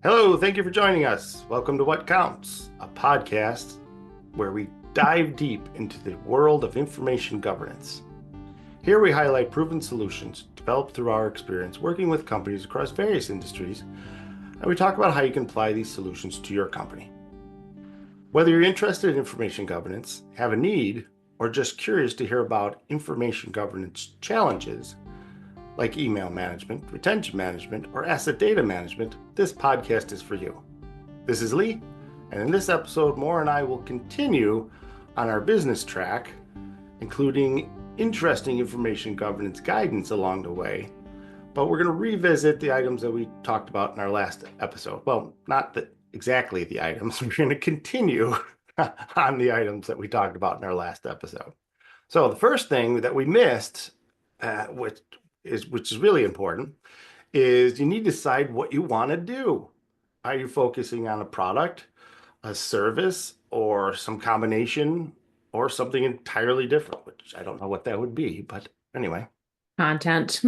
Hello, thank you for joining us. Welcome to What Counts, a podcast where we dive deep into the world of information governance. Here we highlight proven solutions developed through our experience working with companies across various industries, and we talk about how you can apply these solutions to your company. Whether you're interested in information governance, have a need, or just curious to hear about information governance challenges, like email management, retention management, or asset data management, this podcast is for you. This is Lee, and in this episode, Moore and I will continue on our business track, including interesting information governance guidance along the way, but we're going to revisit the items that we talked about in our last episode. Well, not exactly the items. We're going to continue on the items that we talked about in our last episode. So the first thing that we missed, which is really important, is you need to decide what you want to do. Are you focusing on a product, a service, or some combination, or something entirely different, which I don't know what that would be, but anyway. Content.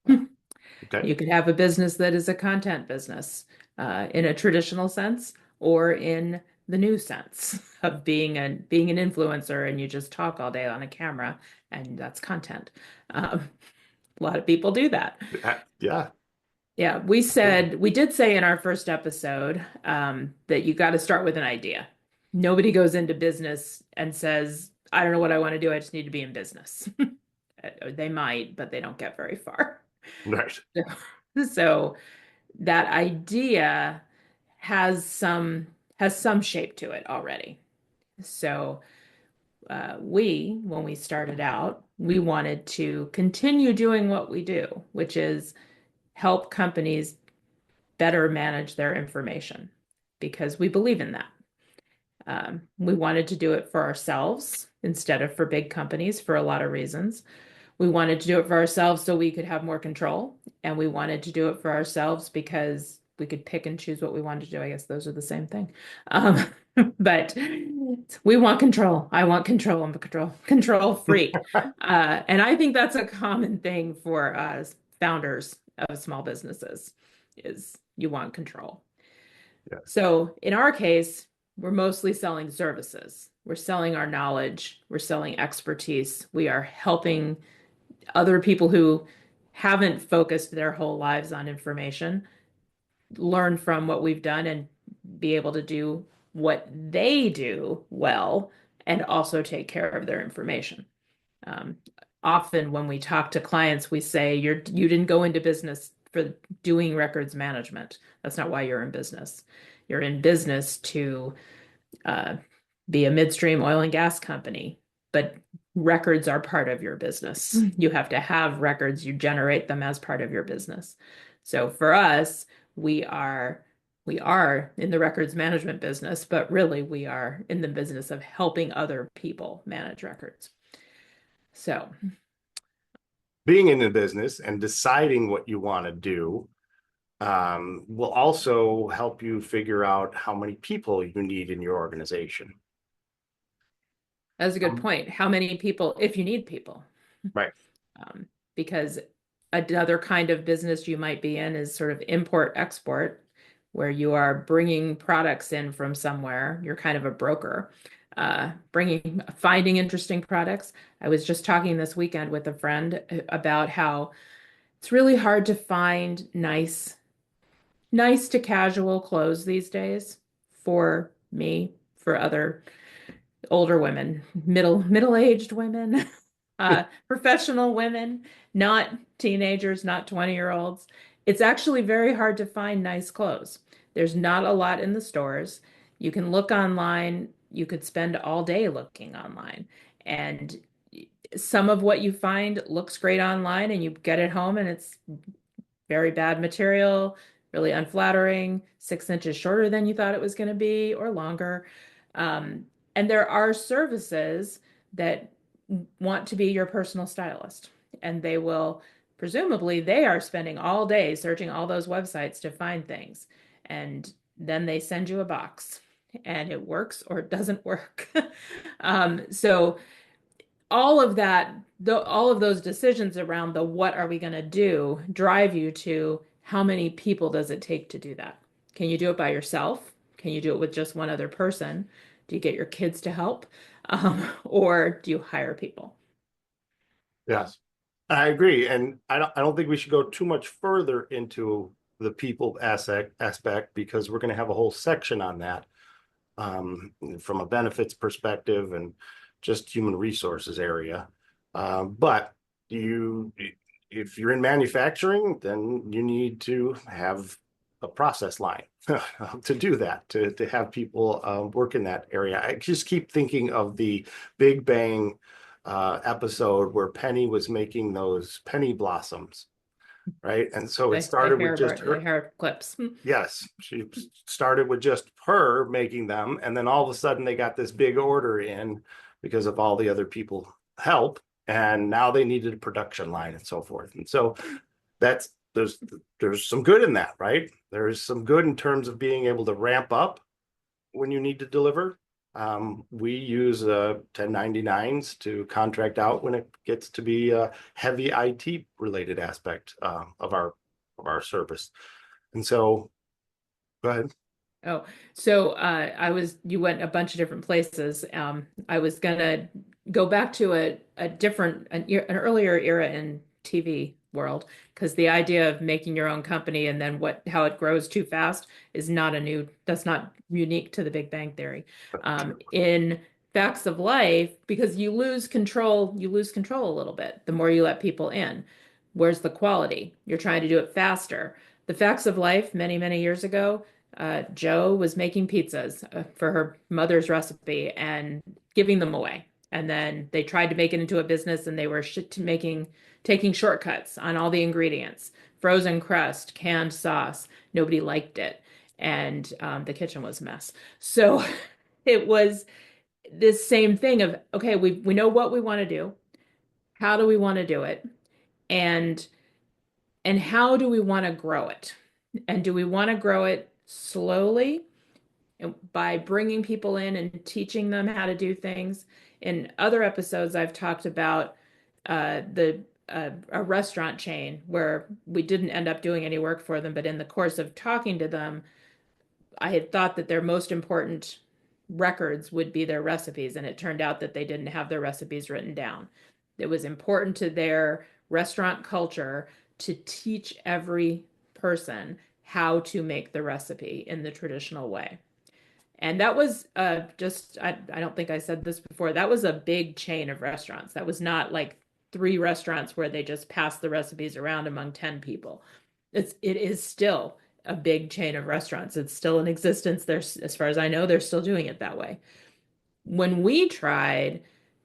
Okay. You could have a business that is a content business in a traditional sense or in the new sense of being an influencer and you just talk all day on a camera and that's content. A lot of people do that. Yeah. Yeah, we did say in our first episode that you got to start with an idea. Nobody goes into business and says, I don't know what I want to do. I just need to be in business. They might, but they don't get very far. Right. So that idea has some shape to it already. So when we started out, we wanted to continue doing what we do, which is help companies better manage their information because we believe in that. We wanted to do it for ourselves instead of for big companies for a lot of reasons. We wanted to do it for ourselves so we could have more control. And we wanted to do it for ourselves because we could pick and choose what we wanted to do. I guess those are the same thing. Um, but we want control. I want control. I'm a control freak. And I think that's a common thing for founders of small businesses is you want control. Yes. So in our case, we're mostly selling services. We're selling our knowledge. We're selling expertise. We are helping other people who haven't focused their whole lives on information learn from what we've done and be able to do what they do well and also take care of their information. Um, Often when we talk to clients, we say you didn't go into business for doing records management. That's not why you're in business. You're in business to uh, be a midstream oil and gas company, but records are part of your business. You have to have records, you generate them as part of your business. So for us, we are in the records management business, but really we are in the business of helping other people manage records. So Being in the business and deciding what you want to do will also help you figure out how many people you need in your organization. that's a good Um, point. How many people, if you need people? right. Um, because another kind of business you might be in is sort of import export, where you are bringing products in from somewhere. You're kind of a broker, finding interesting products. I was just talking this weekend with a friend about how it's really hard to find nice to casual clothes these days for me, for other older women, middle-aged women, professional women, not teenagers, not 20-year-olds. It's actually very hard to find nice clothes. There's not a lot in the stores. You can look online. You could spend all day looking online. And some of what you find looks great online, and you get it home and it's very bad material, really unflattering, 6 inches shorter than you thought it was going to be, or longer. And there are services that want to be your personal stylist, and presumably, they are spending all day searching all those websites to find things. And then they send you a box, and it works or it doesn't work. So all of those decisions around the what are we going to do drive you to how many people does it take to do that? Can you do it by yourself? Can you do it with just one other person? Do you get your kids to help? Or do you hire people? Yes, I agree. And I don't think we should go too much further into the people aspect because we're going to have a whole section on that from a benefits perspective and just human resources area. But you, if you're in manufacturing, then you need to have a process line to do that, to have people work in that area. I just keep thinking of the Big Bang episode where Penny was making those penny blossoms, right? And so it started with just The her. hair clips. Yes, she started with just her making them, and then all of a sudden they got this big order in because of all the other people help, and now they needed a production line and so forth. And so that's there's some good in that, right? There's some good in terms of being able to ramp up when you need to deliver. We use 1099s to contract out when it gets to be a heavy IT related aspect of our service. And so, go ahead. Oh, so you went a bunch of different places. I was gonna go back to an earlier era in TV world, because the idea of making your own company and then how it grows too fast is that's not unique to the Big Bang Theory. In Facts of Life, because you lose control a little bit the more you let people in. Where's the quality? You're trying to do it faster. The Facts of Life, many, many years ago, Joe was making pizzas for her mother's recipe and giving them away. And then they tried to make it into a business, and they were taking shortcuts on all the ingredients, frozen crust, canned sauce. Nobody liked it. And the kitchen was a mess. So it was this same thing of, okay, we know what we want to do. How do we want to do it? And how do we want to grow it? And do we want to grow it slowly by bringing people in and teaching them how to do things? In other episodes, I've talked about the a restaurant chain where we didn't end up doing any work for them, but in the course of talking to them, I had thought that their most important records would be their recipes, and it turned out that they didn't have their recipes written down. It was important to their restaurant culture to teach every person how to make the recipe in the traditional way. And that was I don't think I said this before. That was a big chain of restaurants. That was not like three restaurants where they just passed the recipes around among 10 people. It is still a big chain of restaurants. It's still in existence. There's, as far as I know, they're still doing it that way. When we tried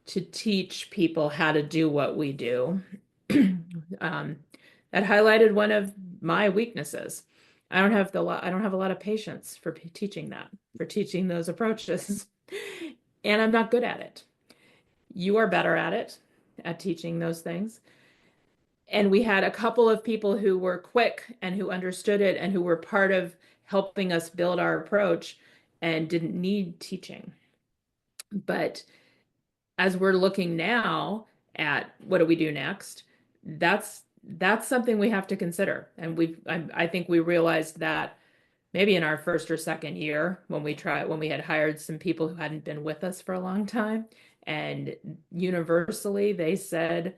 to teach people how to do what we do, um, that highlighted one of my weaknesses. I don't have a lot of patience for teaching that, for teaching those approaches. And I'm not good at it. You are better at it, at teaching those things. And we had a couple of people who were quick and who understood it and who were part of helping us build our approach and didn't need teaching. But as we're looking now at what do we do next, that's something we have to consider. And I think we realized that maybe in our first or second year when we had hired some people who hadn't been with us for a long time, and universally they said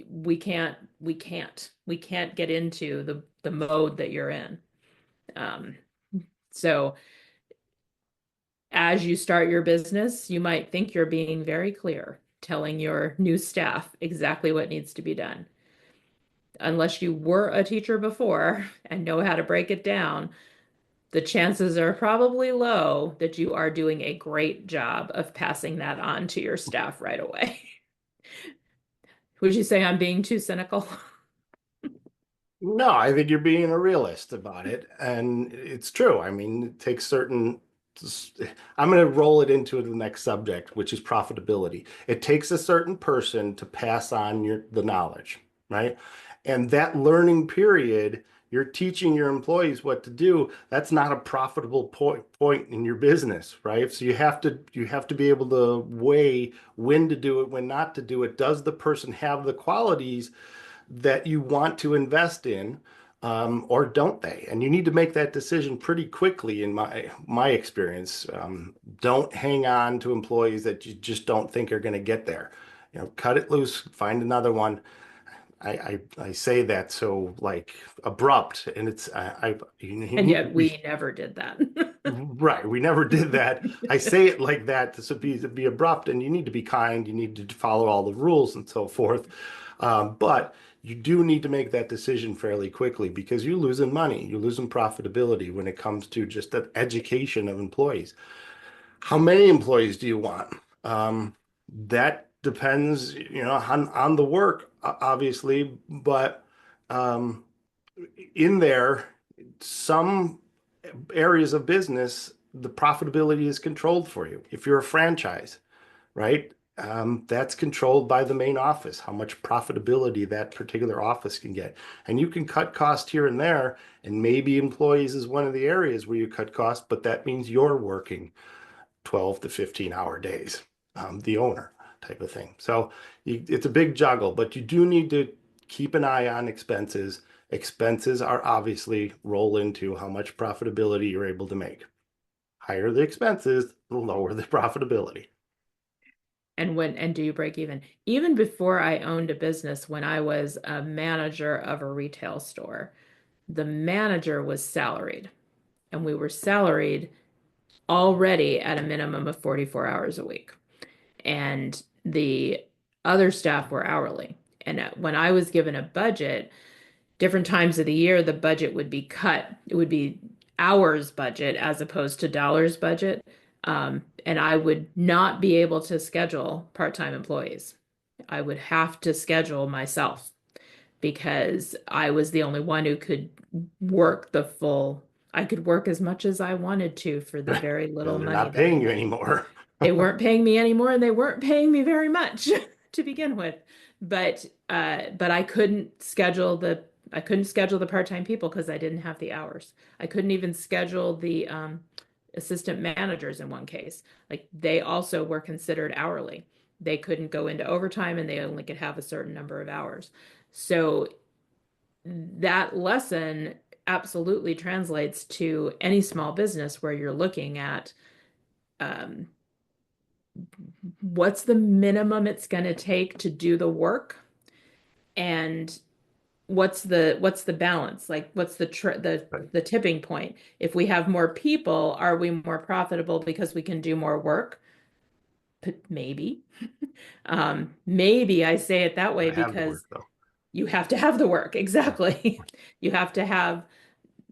we can't get into the mode that you're in. Um, so as you start your business, you might think you're being very clear, telling your new staff exactly what needs to be done. Unless you were a teacher before and know how to break it down, the chances are probably low that you are doing a great job of passing that on to your staff right away. Would you say I'm being too cynical? No, I think you're being a realist about it, and it's true. I mean, it takes certain. I'm going to roll it into the next subject, which is profitability. It takes a certain person to pass on the knowledge, right? And that learning period, you're teaching your employees what to do. That's not a profitable point in your business, right? So you have to be able to weigh when to do it, when not to do it. Does the person have the qualities that you want to invest in? or don't they? And you need to make that decision pretty quickly in my experience. Don't hang on to employees that you just don't think are going to get there. Cut it loose, find another one. I say that so like abrupt, and it's you And need to yet be we never did that. right. We never did that. I say it like that to be abrupt, and you need to be kind. You need to follow all the rules and so forth. But you do need to make that decision fairly quickly because you're losing money, you're losing profitability when it comes to just the education of employees. How many employees do you want? That depends, on the work, obviously, but um, in there, some areas of business, the profitability is controlled for you. If you're a franchise, right? That's controlled by the main office, how much profitability that particular office can get. And you can cut cost here and there, and maybe employees is one of the areas where you cut costs, but that means you're working 12 to 15-hour days, the owner type of thing. So it's a big juggle, but you do need to keep an eye on expenses. Expenses are obviously roll into how much profitability you're able to make. Higher the expenses, the lower the profitability. And do you break even? Even before I owned a business, when I was a manager of a retail store, the manager was salaried, and we were salaried already at a minimum of 44 hours a week. And the other staff were hourly. And when I was given a budget, different times of the year, the budget would be cut. It would be hours budget as opposed to dollars budget. And I would not be able to schedule part-time employees. I would have to schedule myself because I was the only one who could work the full. I could work as much as I wanted to for the very Because little they're money not that I paying you made. anymore. They weren't paying me anymore, and they weren't paying me very much to begin with. But I couldn't schedule the part-time people because I didn't have the hours. I couldn't even schedule the assistant managers in one case. Like they also were considered hourly. They couldn't go into overtime and they only could have a certain number of hours. So that lesson absolutely translates to any small business where you're looking at um, what's the minimum it's going to take to do the work, and what's the balance, like what's Right. the tipping point. If we have more people, are we more profitable because we can do more work? Maybe. Maybe I say it that way I have the work because though. you have to have the work. Yeah. Exactly. You have to have,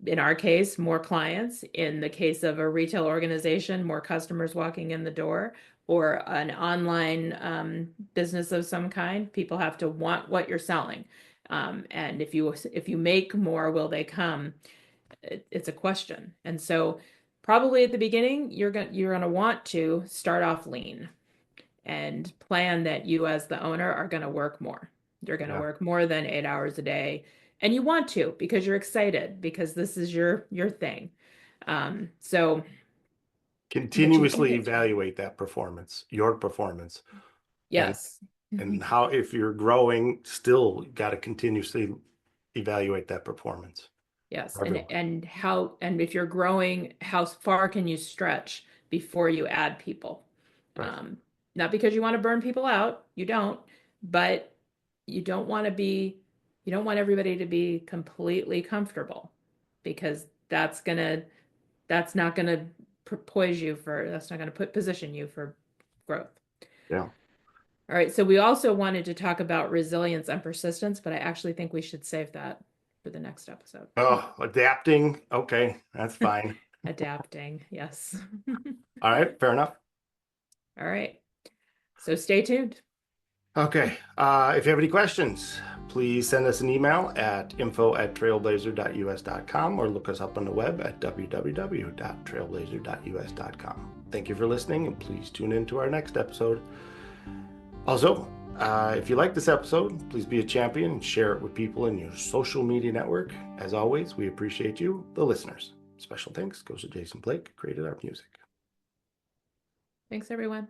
in our case, more clients. In the case of a retail organization, more customers walking in the door, or an online business of some kind. People have to want what you're selling. And if you make more, will they come? It's a question. And so probably at the beginning, you're gonna want to start off lean and plan that you as the owner are going to work more. You're going to Yeah. work more than 8 hours a day. And you want to because you're excited because this is your thing. So, but you can Continuously get to it. evaluate that performance, your performance, and Yes. and how if you're growing, still got to continuously evaluate that performance Yes. for everyone. And if you're growing, how far can you stretch before you add people? Right. Um, Not because you want to burn people out, you don't, but you don't want to be, you don't want everybody to be completely comfortable because that's not gonna that's not gonna position you for growth. Yeah. All right, so we also wanted to talk about resilience and persistence, but I actually think we should save that for the next episode. Oh, adapting. Okay, that's fine. Adapting, yes. All right, fair enough. All right, so stay tuned. Okay. If you have any questions, please send us an email at info@trailblazer.us.com or look us up on the web at www.trailblazer.us.com. Thank you for listening, and please tune in to our next episode. Also, if you like this episode, please be a champion and share it with people in your social media network. As always, we appreciate you, the listeners. Special thanks goes to Jason Blake, who created our music. Thanks, everyone.